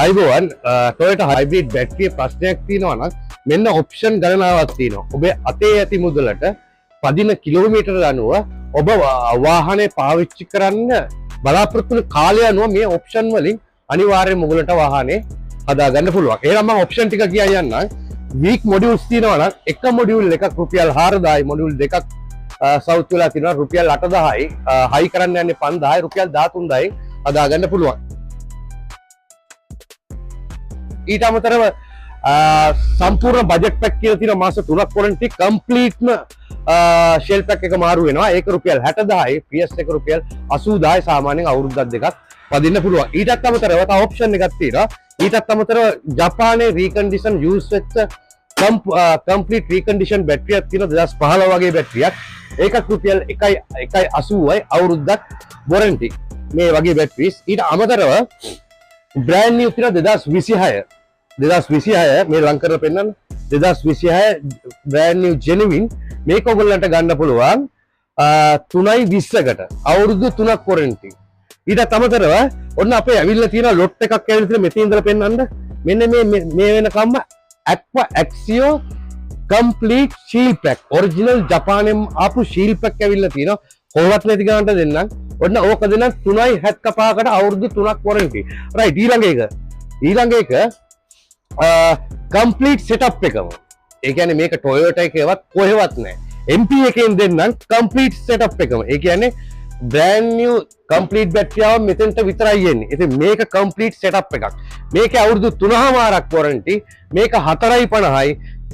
අයිබෝවන් Toyota hybrid battery ප්‍රශ්නයක් තියෙනවා නම් මෙන්න ඔප්ෂන් ගණනාවක් තියෙනවා. ඔබේ අතේ ඇති මුදලට පදින කිලෝමීටර අනුව ඔබ වාහනේ පාවිච්චි කරන්න බලාපොරොත්තු වෙන කාලය අනුව මේ ඔප්ෂන් වලින් අනිවාර්යයෙන්ම ඔයගලට වාහනේ හදාගන්න පුළුවන්. එහෙනම් මම ඔප්ෂන් ටික කියා යන්නම්. week modules තියෙනවා නම් එක මොඩියුල් එකක් රුපියල් 4000යි, මොඩියුල් දෙකක් සවුත් වෙලා තියෙනවා රුපියල් 8000යි, හයි කරන්න යන්නේ 5000යි, රුපියල් 13000යි හදාගන්න පුළුවන්. ඊට අමතරව සම්පූර්ණ බජට් පැක් කියලා තියෙන මාස 3ක් වොරන්ටි කම්ප්ලීට්ම ෂෙල් පැක් එක මාරු වෙනවා. ඒක රුපියල් 60000යි, PS එක රුපියල් 80000යි, සාමාන්‍යයෙන් අවුරුද්දක් දෙකක් පදින්න පුළුවන්. ඊටත් අමතරව තව ඔප්ෂන් එකක් තියෙනවා. ඊටත් අමතරව ජපානයේ රීකන්ඩිෂන් යූස් වෙච්ච කම්ප්ලීට් රීකන්ඩිෂන් බැටරියක් තියෙනවා 2015 වගේ බැටරියක්. ඒකත් රුපියල් 1.80යි, අවුරුද්දක් වොරන්ටි මේ වගේ බැටරිස්. ඊට අමතරව brand new තියෙනවා 2026 මේ ලං කරලා පෙන්නන්න 2026 brand new genuine මේක ඔයගොල්ලන්ට ගන්න පුළුවන් 3.20කට අවුරුදු 3ක් වොරන්ටි. ඊට අමතරව ඔන්න අපේ ඇවිල්ලා තියෙන ලොට් එකක් ඇවිල්ලා තියෙන මෙතන ඉඳලා පෙන්නන්න මෙන්න මේ වෙනකම්ම Aqua Axio complete shield pack original ජපානයෙන් ආපු shield pack ඇවිල්ලා තියෙනවා. කොහොමත් නැති ගන්නට දෙන්නම්. ඔන්න ඕක දෙන්න 3.75කට අවුරුදු 3ක් වොරන්ටි. රයිට් ඊළඟ එක complete setup එකම. ඒ කියන්නේ මේක Toyota එකේවත් කොහෙවත් නැහැ. MP එකෙන් දෙන්නම් complete setup එකම. ඒ කියන්නේ brand new complete battery ආව මෙතෙන්ට විතරයි එන්නේ. ඉතින් මේක complete setup එකක්. මේකේ අවුරුදු 3.5ක් වොරන්ටි. මේක 4.50යි.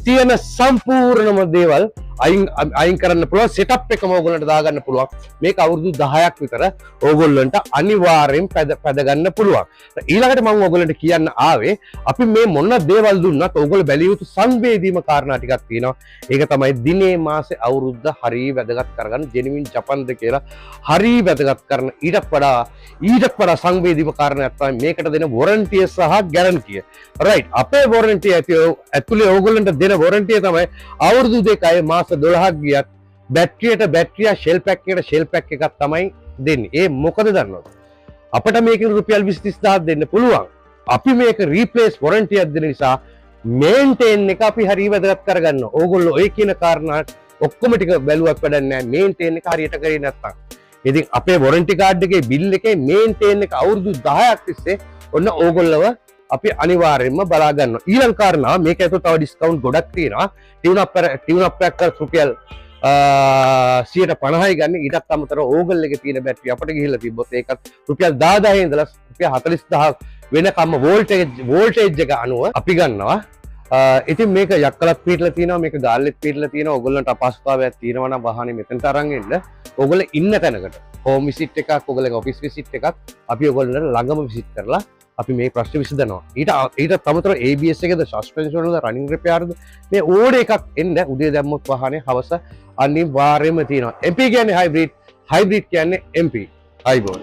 තියෙන සම්පූර්ණම දේවල් අයින් කරන්න පුළුවන්. සෙටප් එකම ඕගොල්ලන්ට දාගන්න පුළුවන්. මේක අවුරුදු 10ක් විතර ඕගොල්ලන්ට අනිවාර්යෙන් පැද ගන්න පුළුවන්. ඊළඟට මම ඕගොල්ලන්ට කියන්න ආවේ අපි මේ මොන දේවල් දුන්නත් ඕගොල්ලෝ බැලිය යුතු සංවේදීම කාරණා ටිකක් තියෙනවා. ඒක තමයි දිනේ මාසේ අවුරුද්ද හරිය වැදගත් කරගන්න genuine ජපන්ද කියලා හරිය වැදගත් කරන ඊට වඩා සංවේදීම කාරණයක් තමයි මේකට දෙන වොරන්ටිය සහ ගැරන්ටිය. රයිට් අපේ වොරන්ටිය ඇතුලේ ඕගොල්ලන්ට දෙන වොරන්ටිය තමයි අවුරුදු 2යි මාස 12ක් ගියත් බැටරියට බැටරිය ෂෙල් පැක් එකට ෂෙල් පැක් එකක් තමයි දෙන්නේ. ඒ මොකද දන්නවද? අපිට මේකෙන් රුපියල් 20000 දෙන්න පුළුවන්. අපි මේක රීප්ලේස් වොරන්ටියක් දෙන නිසා මේන්ටේන් එක අපි හරිය වැදගත් කරගන්නවා. ඕගොල්ලෝ ඔය කියන කාරණා ඔක්කොම ටික බැලුවක් වැඩක් නැහැ. මේන්ටේන් එක හරියට කරේ නැත්තම්. ඉතින් අපේ වොරන්ටි කාඩ් එකේ බිල් එකේ මේන්ටේන් එක අවුරුදු 10ක් තිස්සේ ඔන්න ඕගොල්ලව අපි අනිවාර්යෙන්ම බලා ගන්නවා. ඊළඟ කාරණාව මේක ඇතුළත තව ඩිස්කවුන්ට් ගොඩක් තියෙනවා. ටියුන් අප් එකක් රුපියල් 150යි ගන්න. ඊටත් අමතරව ඕගල් එකේ තියෙන බැටරිය අපිට ගිහිල්ලා තිබ්බොත් ඒකත් රුපියල් 10000 ඉඳලා රුපියල් 40000 වෙනකම්ම වෝල්ටේජ් එක අනුව අපි ගන්නවා. ඉතින් මේක යක්කලත් පිටලා තියෙනවා, මේක ගාල්ලෙත් පිටලා තියෙනවා. ඕගොල්ලන්ට අපහසුතාවයක් තියෙනවා නම් වාහනේ මෙතනට අරන් එන්න. ඕගොල්ලෝ ඉන්න තැනකට හෝම් විසිට් එකක්, ඕගොල්ලෝගේ ඔෆිස් විසිට් එකක් අපි ඕගොල්ලන්ට ළඟම විසිට් කරලා අපි මේ ප්‍රශ්න විසඳනවා. ඊට අමතරව ABS එකද, සස්පෙන්ෂන් වලද, රනින් රිපෙයාර්ද මේ ඕඩ එකක් එන්න උදේ දැම්මොත් වාහනේ හවස අනිවාර්යයෙන්ම තියෙනවා. MP කියන්නේ හයිබ්‍රිඩ් කියන්නේ MP. හයිබෝන්